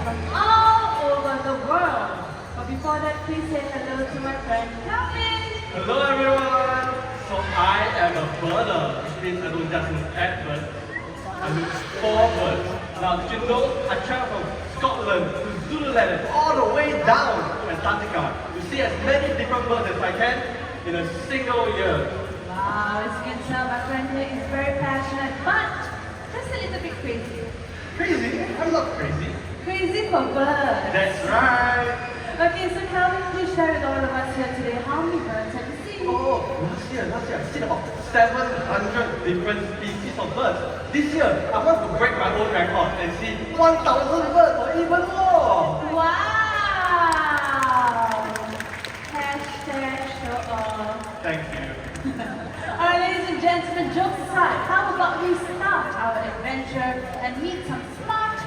from all over the world. But before that, please say hello to my friend Calvin. Hello everyone! So I am a birder, which means I don't just look at birds, I look for birds. Now did you know I travel from Scotland to Zululand and all the way down to Antarctica to see as many different birds as I can in a single year. Wow, as you can tell, my friend here is very passionate, but just a little bit crazy. Crazy? I'm not crazy. Crazy for birds. That's right! Okay, so Calvin, please share with all of us here today how many birds have you seen? Oh, last year I've seen about 700 different species of birds. This year, I want to break my own record and see 1,000 birds or even more. Wow! Hashtag show off. Thank you. Alright, ladies and gentlemen, jokes aside, how about we start our adventure and meet some smart,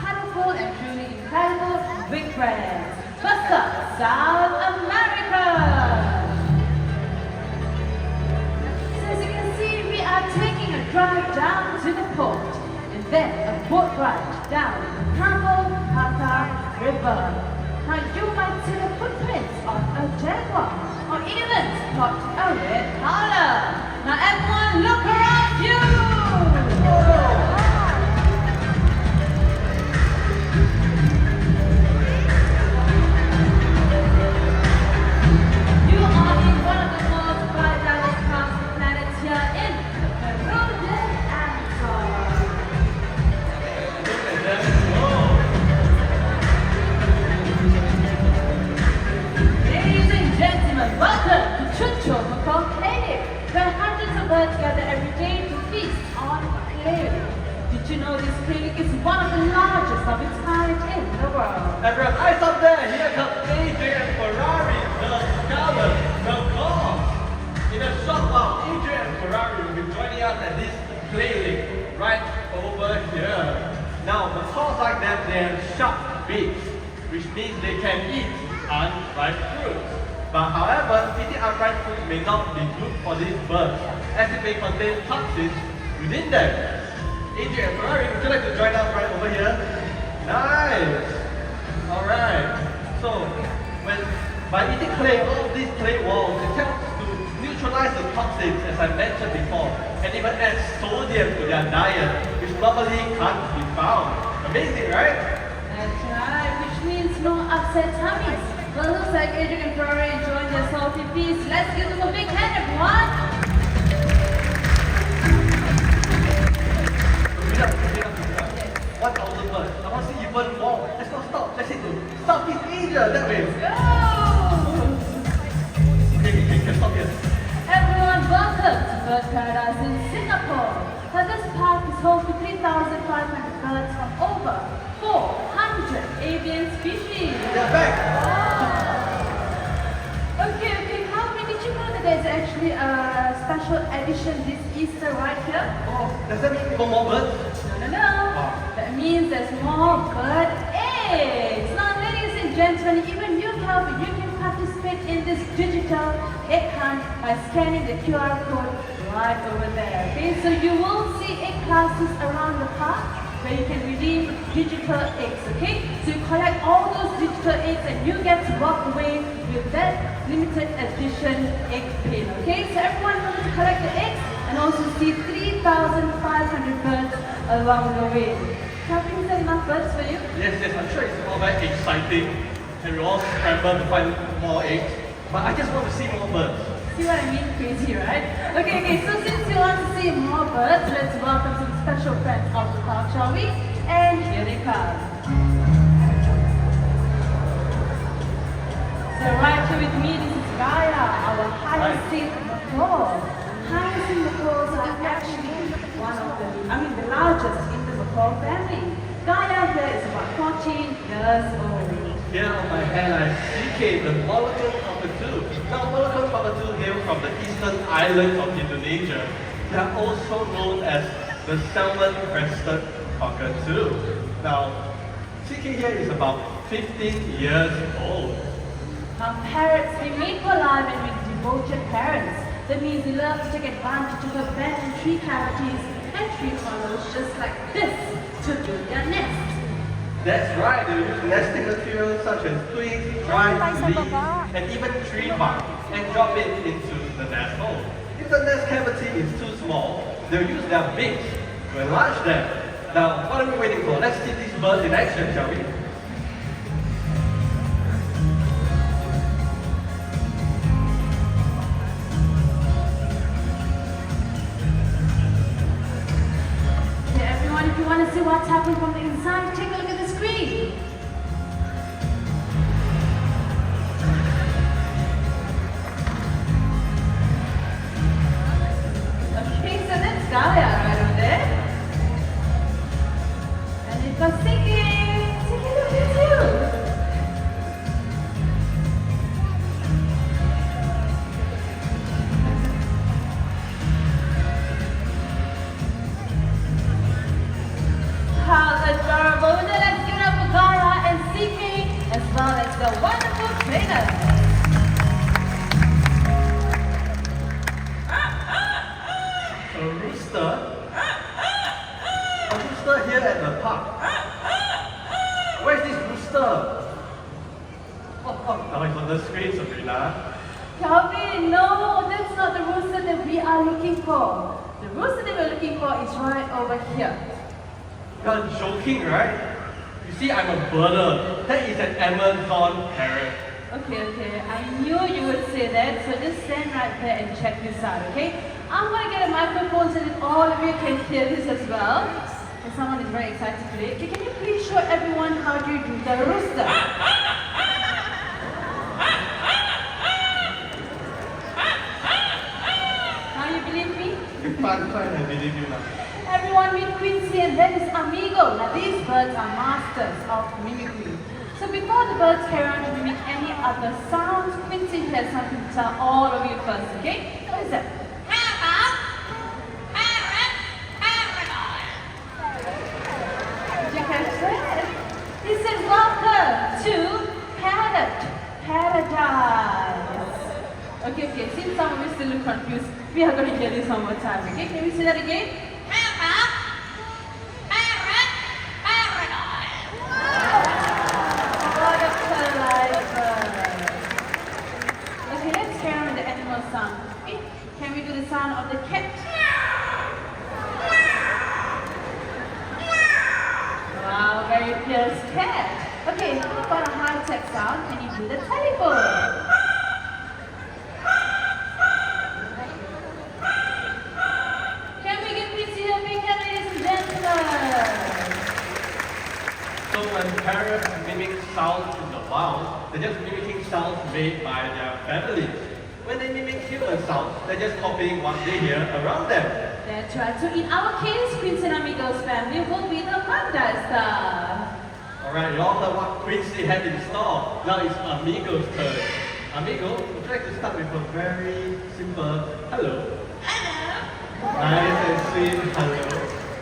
colorful, and truly incredible big brands. First up, South America! So as you can see, we are taking a drive down to the port and then a boat ride down the Pata River. Now you might see the footprints of a jaguar or even spot a red howler. Now everyone look around you! You are in one of the most vital parts of the planet here in the Peruvian Amazon. Look at them go! Ladies and gentlemen, welcome to Chucho Macaw Cave, where hundreds of birds gather every day to feast on clay. Did you know this clinic is one of the largest of its kind in the world? Everyone, eyes up there! Here comes AJ and Ferrari, the Scarlet, the Cause! In a short while, AJ and Ferrari will be joining us at this clinic right over here. Now, the Cause like them, they have sharp beaks, which means they can eat unripe fruits. But however, eating unripe fruit may not be good for these birds, as it may contain toxins within them. AJ and Ferrari, would you like to join us right over here? Nice! Alright, so by eating clay, all of these clay walls, it helps to neutralize the toxins, as I mentioned before, and even add sodium to their diet, which normally can't be found. Amazing, right? That's right, which means no upset tummies. Well, looks like Adrian and Ferrari enjoying their salty feast. Let's give them a big hand, everyone! Read up. 1,000 birds. I want to see even more. Let's not stop. Let's head to Southeast Asia that way. Go! Okay, can stop here. Everyone, welcome to Bird Paradise in Singapore. Now, this park is home to 3,500 birds from over 400 avian species. They're back. Okay, Calvin, did you know that there's actually a special edition this Easter right here? Oh, does that mean even more birds? No. That means there's more bird eggs. Now, ladies and gentlemen, even you, Calvin, you can participate in this digital egg hunt by scanning the QR code right over there. Okay, so you will see egg classes around the park where you can redeem digital eggs. Okay, so you collect all those digital eggs and you get to walk away with that limited edition egg pin. Okay, so everyone wants to collect the eggs and also see 3,500 birds along the way. Calvin, is that enough birds for you? Yes, I'm sure it's all very exciting and we all scramble to find more eggs. But I just want to see more birds. See what I mean? Crazy, right? Okay, so since you want to see more birds, let's welcome some special friends of the park, shall we? And here they come. So right here with me, this is Gaia, our hyacinth macaw. Hyacinth macaws are actually the largest in the macaw family. Gaia here is about 14 years old. Here on my hand I have CK, the molecule cockatoo. Now, molecule cockatoo hail from the eastern islands of Indonesia. They are also known as the salmon-crested cockatoo. Now, CK here is about 15 years old. Parrots, they mate for life and with devoted parents. That means they love to take advantage of abandoned tree cavities and tree hollows just like this to build their nest. That's right, they use nesting materials such as twigs, dried leaves, and even tree bark, and drop it into the nest hole. If the nest cavity is too small, they'll use their beaks to enlarge them. Now, what are we waiting for? Let's see these birds in action, shall we? Okay, everyone, if you want to see what's happening from the inside, take a look at the screen. Okay, so that's Gaia right over there. And we've got Siki. Siki, look at you. How adorable. Now let's give it up for Gaia and Siki, as well as the wonderful trainer. A rooster? A rooster here at the park. Where's this rooster? Oh, it's on the screen, Sabrina. Calvin, no, that's not the rooster that we are looking for. The rooster that we're looking for is right over here. You're joking, right? You see, I'm a birder. That is an Amazon parrot. Okay, I knew you would say that, so just stand right there and check this out, okay? I'm going to get a microphone so that all of you can hear this as well. And someone is very excited today. Okay, can you please show everyone how to do the rooster? Now you believe me? Fine, I believe you now. Everyone meet Quincy and then his amigo. Now these birds are masters of mimicry. So before the birds carry on to mimic any other sounds, Quincy has something to tell all of you first, okay? What is that? Did you catch that? He said, welcome to paradise. Okay, since some of you still look confused, we are going to hear this one more time, okay? Can we say that again? What a polite bird. Okay, let's carry on with the animal sound. Okay, can we do the sound of the cat? Wow, very fierce cat. Okay, how about a high-tech sound? Can you do the telephone? Can we give Quincy a big hand, ladies and gentlemen? So when parrots mimic sounds in the wild, they're just mimicking sounds made by their families. When they mimic human sounds, they're just copying what they hear around them. That's right. So in our case, Quincy and Amigo's family will be the Mandai star. Alright, you all heard what Quincy had in store. Now it's Amigo's turn. Amigo, would you like to start with a very simple hello? Nice and sweet hello.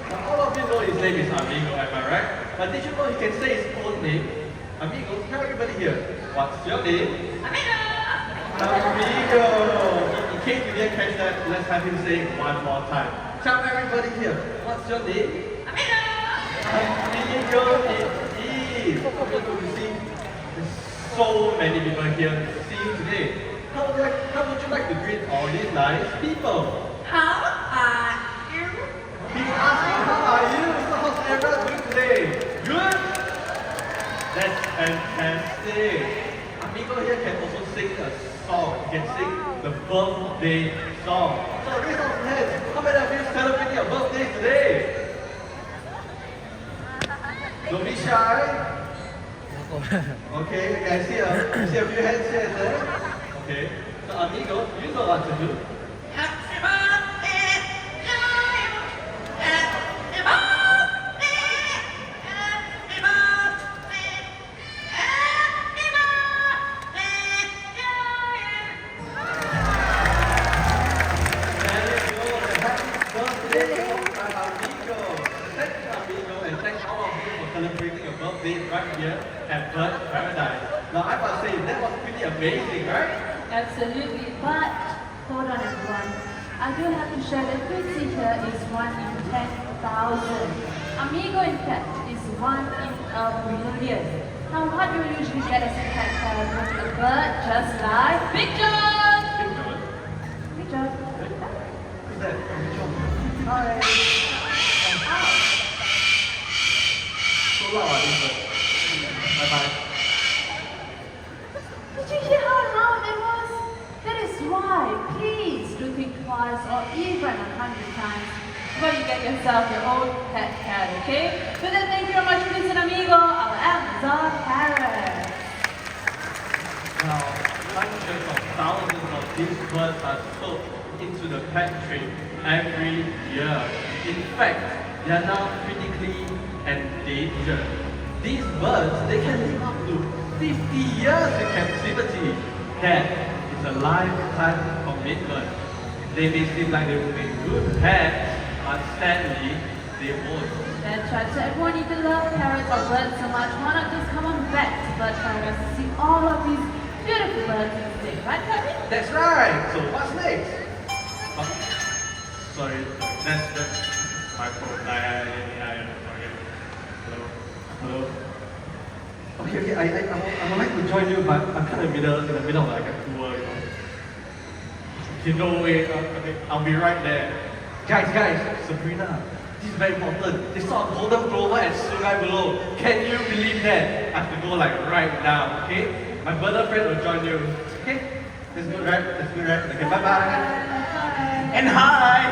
Now all of you know his name is Amigo, am I right? But did you know he can say his own name? Amigo, tell everybody here. What's your name? Amigo! In case you didn't catch that, let's have him say it one more time. Tell everybody here. What's your name? Amigo! Amigo it is. Amigo, you see, there's so many people here to see you today. How would you like to greet all these nice people? How are you? He's asking, how are you? So how's everyone doing today? Good? That's fantastic. Amigo here can also sing a song. He can sing the birthday song. So raise your hands. How many of you celebrating your birthday today? Don't be shy. Okay, I see a few hands here and there. Okay, so Amigo, you know what to do. Happy birthday to you. Happy birthday. Happy birthday. Happy birthday to you. There you go, the happy birthday from my Amigo. Thank you, Amigo, and thank all of you for celebrating your birthday right here at Bird Paradise. Now, I must say, that was pretty amazing, right? Absolutely, but hold on everyone. I do have to share that Quincy here is 1 in 10,000. Amigo, in fact, is once in a million. Now, what do you usually get as a pet parrot? A bird just like Big John. Big John. Who's that? Alright. So loud, I think, but bye-bye. Did you hear how loud it was? That is why, please do think twice or even 100 times before you get yourself your own pet cat, okay? So then thank you very much for listening, amigo, our Amazon parrot. Now, hundreds of thousands of these birds are sold into the pet trade every year. In fact, they are now critically endangered. These birds, they can live up to 50 years in captivity. That is a lifetime commitment. They may seem like they will make good pets, but sadly, they won't. That's right, so everyone need to love parrots or birds so much. Why not just come on back to Bird Paradise to see all of these beautiful birds today, right, Kevin? That's right. So what's next? Oh, sorry, that's my fault. Sorry. Hello. Okay. I would like to join you, but I'm kind of in the middle of like a tour. No way. Okay, I'll be right there. Guys, Sabrina, this is very important. They saw a golden plover and sungai below. Can you believe that? I have to go like right now. Okay, my brother friend will join you. Okay, that's good, right? Okay, bye. And hi!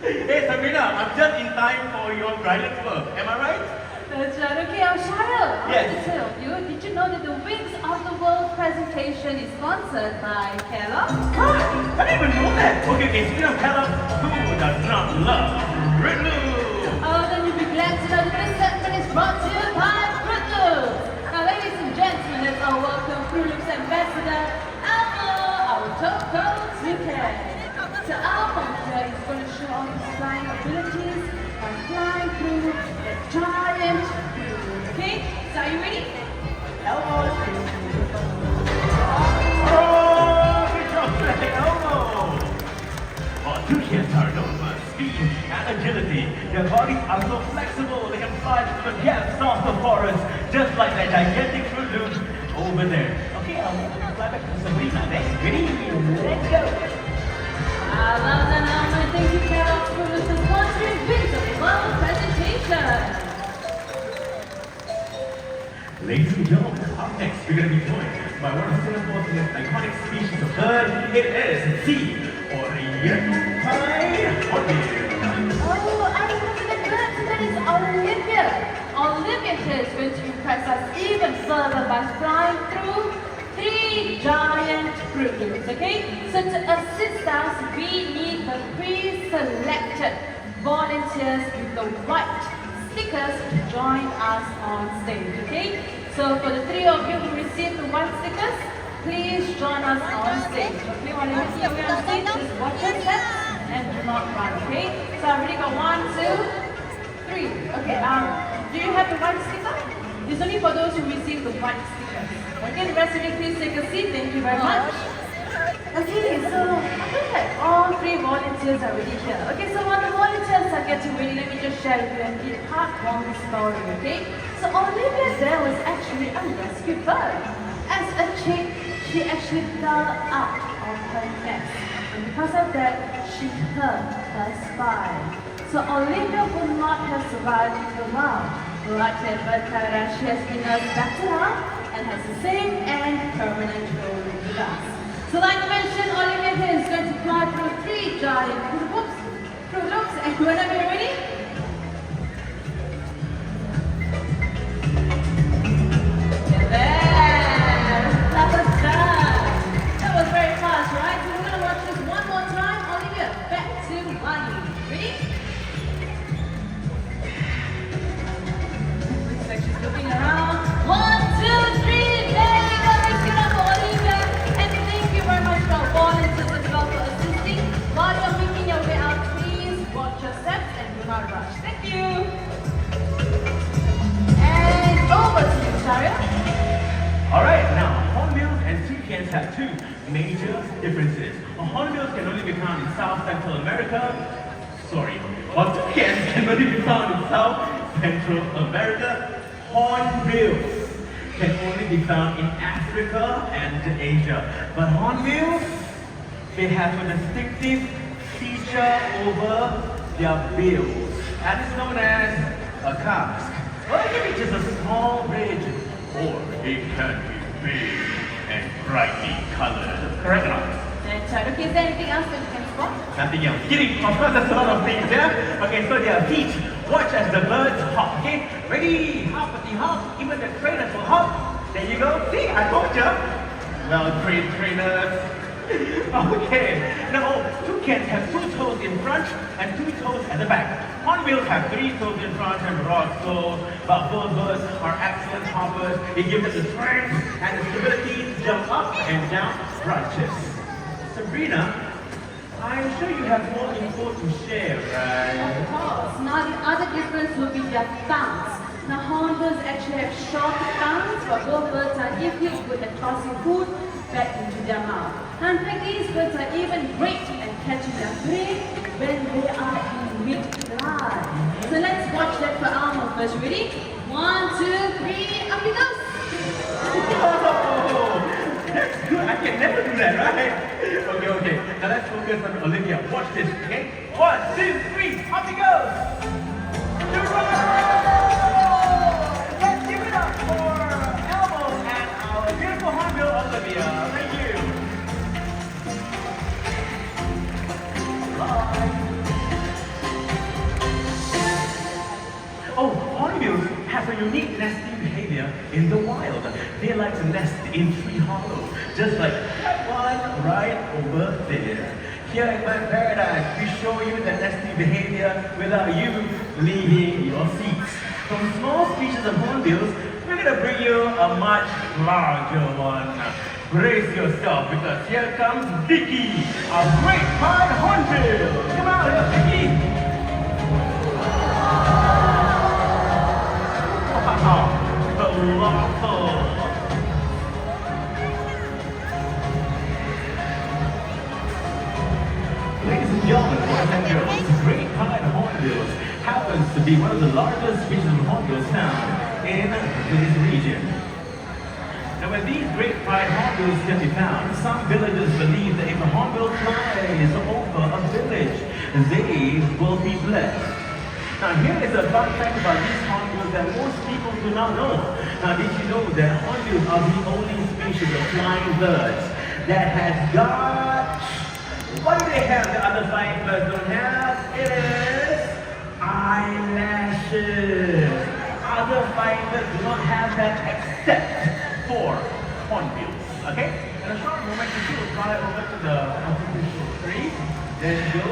Hey Sabrina, I'm just in time for your bridal tour. Am I right? That's right, okay, Cheryl, I Yes. want to tell you, did you know that the Wings of the World presentation is sponsored by Kellogg? What? I didn't even know that. Okay, speaking of Kellogg, who does not love Fruit Loops? Oh, then you'll be glad to know that this segment is brought to you by Fruit Loops. Now, ladies and gentlemen, let's all welcome Fruit Loops Ambassador, Alma, our Toko Zuke. So Alma today is going to show off his flying abilities by flying through the giant fruit. Okay, so are you ready? Elmo. Oh, good job, Elmo. Oh, toucans are known for speed and agility. Their bodies are so flexible they can fly through the gaps of the forest, just like that gigantic Fruit Loop over there. Okay, Elmo, fly back to Sabrina next. Ready? Let's go. I love that, Alma. Thank you, Carol, for the sponsoring Wings of the World presentation. Ladies and gentlemen, up next we're going to be joined by one of Singapore's most iconic species of bird. It is the Oriental-Pied Hornbill. Oh, I remember the bird. That is Olivia. Olivia here is going to impress us even further by flying through 3 giant Fruit Loops, okay? So to assist us, we need the pre-selected volunteers with the white stickers to join us on stage, okay? So for the 3 of you who received the white stickers, please join us on stage. Okay, while you're here on stage, just watch your steps and do not run, okay? So I've already got 1, 2, 3. Okay, do you have the white sticker? It's only for those who received the white sticker. Okay, the rest of you please take a seat. Thank you very much. Okay, so I think that all 3 volunteers are already here. Okay, so while the volunteers are getting ready, let me just share with you a neat heartwarming story, okay? So Olivia there was actually a rescue bird. As a chick, she actually fell out of her nest. And because of that, she hurt her spine. So Olivia would not have survived the wild. But at Bird Paradise, she has been nursed back to health and has a safe and permanent home with us. So like I mentioned, Olivia here is going to fly through 3 giant Fruit Loops, and whenever you're ready, get there! That was done! That was very fast, right? So we're going to watch this one more time. Olivia, back to money. Ready? Looks like she's looking around. 1, 2, 3, there we go! Let's get up for Olivia. And thank you very much to our volunteers as well for assisting. While you're making your way out, please watch your steps and do not rush. Thank you. And over to you, Sharia. Alright, now hornbills and toucans have 2 major differences. Hornbills can only be found in South Central America. While toucans can only be found in South Central America, hornbills can only be found in Africa and Asia. But hornbills, they have a distinctive feature over their bills, and it's known as a casque. Well, it can be just a small ridge, or it can be big and brightly colored. Correct or not? That's right. Okay, is there anything else that you can spot? Nothing else. Kidding. Of course, there's a lot of things, yeah? Okay, so their feet. Watch as the birds hop, okay? Ready, hoppity hop. Even the trainers will hop. There you go. See, I told you. Well, great trainers. Okay. Now, toucans have 2 toes in front and 2 toes at the back. Hornbills have 3 toes in front and broad toes, but both birds are excellent hoppers. They give them the strength and the stability to jump up and down branches. Sabrina, I'm sure you have more info to share, right? Of course. Now the other difference will be their tongues. Now hornbills actually have short tongues, but both birds are equally good at tossing food back into their mouth. And in fact, these birds are even great at catching their prey when they are in mid-flight. So let's watch that for Alma first. Ready? 1, 2, 3, up it goes! Oh, that's good. I can never do that, right? Okay. Now let's focus on Olivia. Watch this, okay? 1, 2, 3, up it goes! Let's give it up for Elmo and our beautiful hornbill Olivia. Thank you. Bye. Oh, hornbills have a unique nesting behavior in the wild. They like to nest in tree hollows, just like that one right over there. Here in my paradise, we show you the nesting behavior without you leaving your seats. From small species of hornbills, we're going to bring you a much larger one. Brace yourself because here comes Vicky, a great pied hornbill. Come on, little Vicky. Colossal. Ladies and gentlemen, boys and girls, great pied hornbills happens to be one of the largest species of hornbills found in this region. Now, when these great pied hornbills can be found, some villagers believe that if a hornbill flies over a village, they will be blessed. Now, here is a fun fact about these hornbills that most people do not know. Now, did you know that hornbills are the only species of flying birds that has got... What do they have that other flying birds don't have? It is eyelashes. Other flying birds do not have that except for hornbills. Okay? In a short moment, you will fly over to the artificial tree. There you go.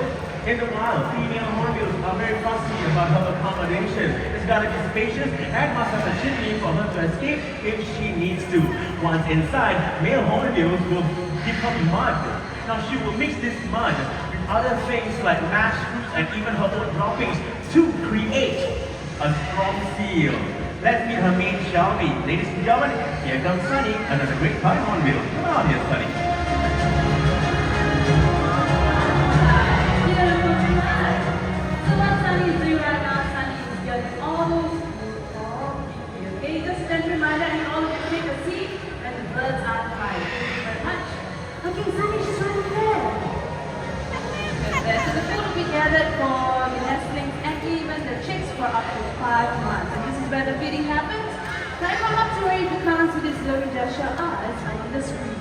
In the wild, female hornbills are very fussy about her accommodation. It's got to be spacious and must have a chimney for her to escape if she needs to. Once inside, male hornbills will become mud. Now she will mix this mud with other things like mashed fruits and even her own droppings to create a strong seal. Let's meet her mate, shall we? Ladies and gentlemen, here comes Sunny, another great pied hornbill. Come on here, Sunny. So what Sunny is doing right now, Sunny is getting almost okay, just a reminder, and all of you take a seat and the birds are flying. Thank you very much. Okay, Sunny, she's right there. So the food will be gathered for the nestlings and even the chicks for up to 5 months. And this is where the feeding happens. Now if I'm not too worried, you can't see this glowing gesture eyes on the screen.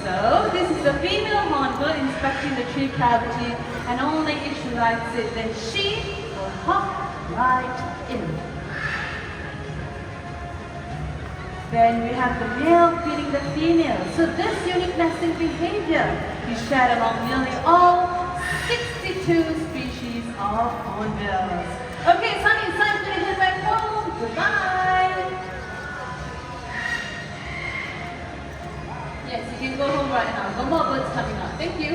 So this is the female hornbill inspecting the tree cavity, and only if she likes it, then she will hop right in. Then we have the male feeding the female. So this unique nesting behavior is shared among nearly all 62 species of hornbills. Okay, Sunny, it's time to head back home. Goodbye. Yes, you can go home right now. No more birds coming out. Thank you.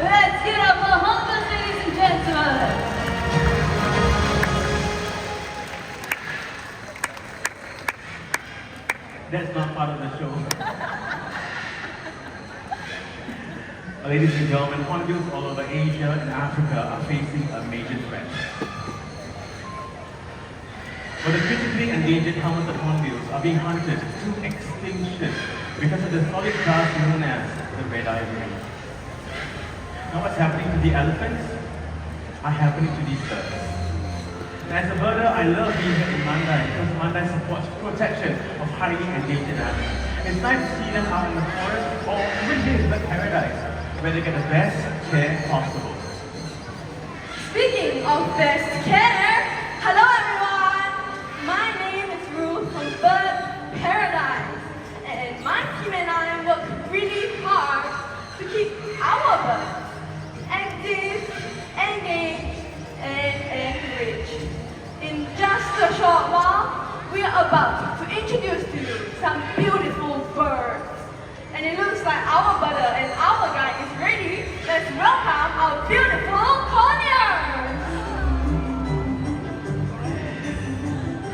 Let's get up for hornbills, ladies and gentlemen. That's not part of the show. Ladies and gentlemen, hornbills all over Asia and Africa are facing a major threat. But the critically endangered helmets of hornbills are being hunted to extinction because of the solid grass known as the red ivory. Now what's happening to the elephants are happening to these birds. And as a birder, I love being here in Mandai because Mandai supports protection of highly endangered animals. It's nice to see them out in the forest or even here in bird paradise where they get the best care possible. Speaking of best care, hello everyone! My name is Ruth from Bird Paradise, and my team and I work really hard to keep our birds active, engaged, and enriched. In just a short while, we are about to introduce to you some beautiful birds. And it looks like our birder and our guide is ready. Let's welcome our beautiful conures!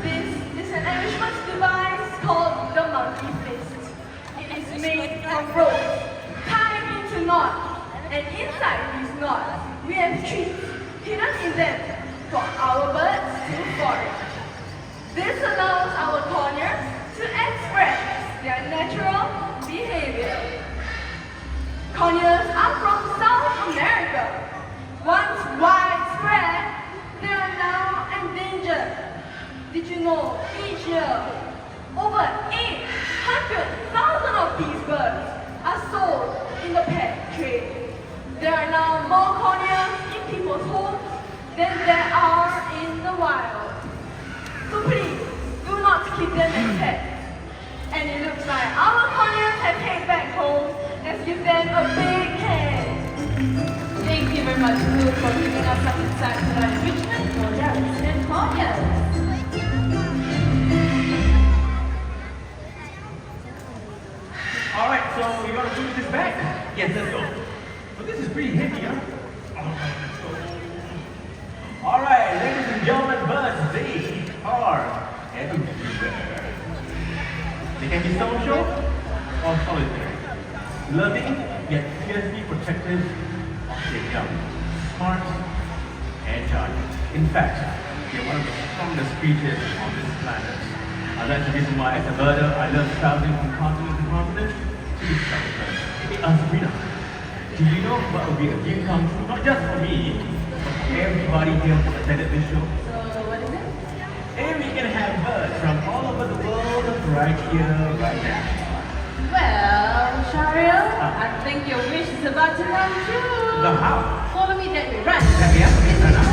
This is an enrichment device called the monkey fist. It is made from ropes tied into knots, and inside these knots we have treats hidden in them for our birds to forage. This allows our conures to express their natural behavior. Conures are from South America. Once widespread, they are now endangered. Did you know each year over 800,000 of these birds are sold in the pet trade? There are now more conures in people's homes than there are in the wild. So please, do not keep them as pets. And it looks like our conures have headed back home. Let's give them a big hand. Thank you very much, Ruth, for giving us some insight to the enrichment for their resident conures. Alright, so you want to move this back? Yes, let's go. But this is pretty heavy, huh? Alright, let's go. Alright, ladies and gentlemen, birds, they are everywhere. They can be social or solitary, loving yet fiercely protective of their young, smart, agile. In fact, they're one of the strongest creatures on this planet. And that's the reason why, as a birder, I love traveling from continent to continent to discover them. Hey, Sabrina, do you know what would be a dream come true, not just for me, but for everybody here who attended this show? So, what is it? And we can have birds from all over the world right here, right now. Well, Shariel, I think your wish is about to come true. The how? Follow me that way, right? Turn up.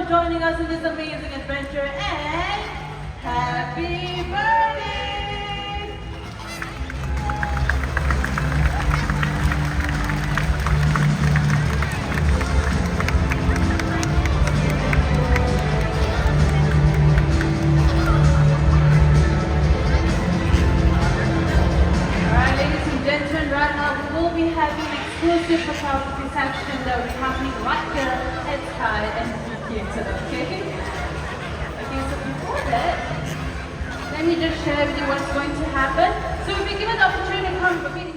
joining us in this amazing adventure, and happy birthday! Alright, shy and theater, okay? Okay, so before that, let me just share with you what's going to happen. So if you're given the opportunity to come, okay,